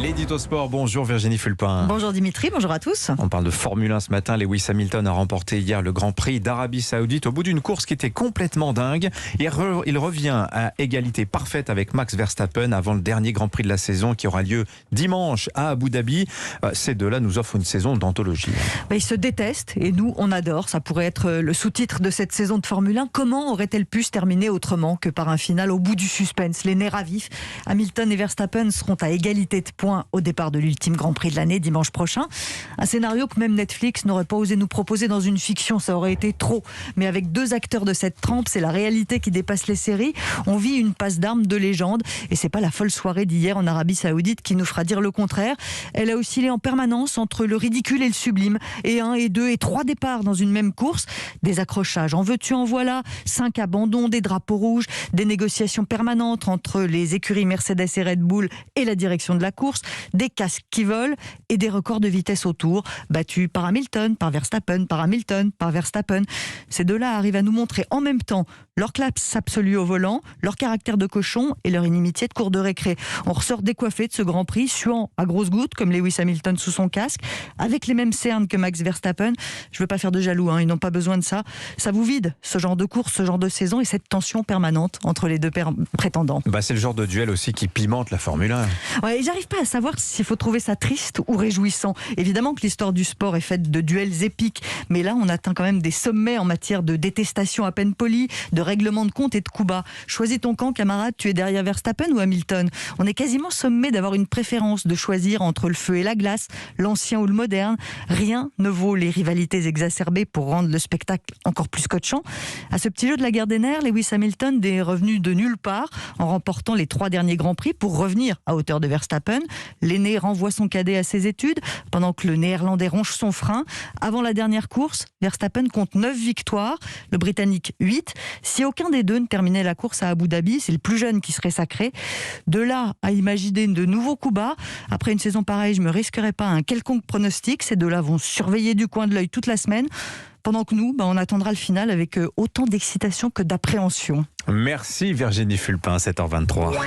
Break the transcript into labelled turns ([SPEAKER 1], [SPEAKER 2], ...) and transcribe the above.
[SPEAKER 1] L'édito sport, bonjour Virginie Fulpin.
[SPEAKER 2] Bonjour Dimitri, bonjour à tous.
[SPEAKER 1] On parle de Formule 1 ce matin. Lewis Hamilton a remporté hier le Grand Prix d'Arabie Saoudite au bout d'une course qui était complètement dingue. Il revient à égalité parfaite avec Max Verstappen avant le dernier Grand Prix de la saison qui aura lieu dimanche à Abu Dhabi. Ces deux-là nous offrent une saison d'anthologie.
[SPEAKER 2] Ils se détestent et nous on adore. Ça pourrait être le sous-titre de cette saison de Formule 1. Comment aurait-elle pu se terminer autrement que par un final au bout du suspense, les nerfs à vif? Hamilton et Verstappen seront à égalité de points au départ de l'ultime Grand Prix de l'année dimanche prochain. Un scénario que même Netflix n'aurait pas osé nous proposer dans une fiction, ça aurait été trop. Mais avec deux acteurs de cette trempe, c'est la réalité qui dépasse les séries. On vit une passe d'armes de légende et c'est pas la folle soirée d'hier en Arabie Saoudite qui nous fera dire le contraire. Elle a oscillé en permanence entre le ridicule et le sublime. Et 1 et 2 et 3 départs dans une même course. Des accrochages, en veux-tu, en voilà. 5 abandons, des drapeaux rouges, des négociations permanentes entre les écuries Mercedes et Red Bull et la direction de la course, des casques qui volent et des records de vitesse autour, battus par Hamilton, par Verstappen, par Hamilton, par Verstappen. Ces deux-là arrivent à nous montrer en même temps leur classe absolue au volant, leur caractère de cochon et leur inimitié de cour de récré. On ressort décoiffé de ce Grand Prix, suant à grosses gouttes comme Lewis Hamilton sous son casque, avec les mêmes cernes que Max Verstappen. Je veux pas faire de jaloux, ils n'ont pas besoin de ça. Ça vous vide, ce genre de course, ce genre de saison et cette tension permanente entre les deux prétendants.
[SPEAKER 1] C'est le genre de duel aussi qui pimente la Formule 1.
[SPEAKER 2] Ouais, j'arrive pas à savoir s'il faut trouver ça triste ou réjouissant. Évidemment que l'histoire du sport est faite de duels épiques, mais là on atteint quand même des sommets en matière de détestation à peine polie, de règlement de compte et de coups bas. Choisis ton camp, camarade, tu es derrière Verstappen ou Hamilton? On est quasiment sommé d'avoir une préférence, de choisir entre le feu et la glace, l'ancien ou le moderne. Rien ne vaut les rivalités exacerbées pour rendre le spectacle encore plus scotchant. À ce petit jeu de la guerre des nerfs, Lewis Hamilton est revenu de nulle part en remportant les 3 derniers Grands Prix pour revenir à hauteur de Verstappen. L'aîné renvoie son cadet à ses études pendant que le néerlandais ronge son frein. Avant la dernière course, Verstappen compte 9 victoires, le britannique 8. Si aucun des deux ne terminait la course à Abu Dhabi, c'est le plus jeune qui serait sacré. De là à imaginer de nouveaux coups bas, après une saison pareille, je ne me risquerais pas un quelconque pronostic. Ces deux-là vont surveiller du coin de l'œil toute la semaine. Pendant que nous, on attendra le final avec autant d'excitation que d'appréhension.
[SPEAKER 1] Merci Virginie Fulpin, 7h23.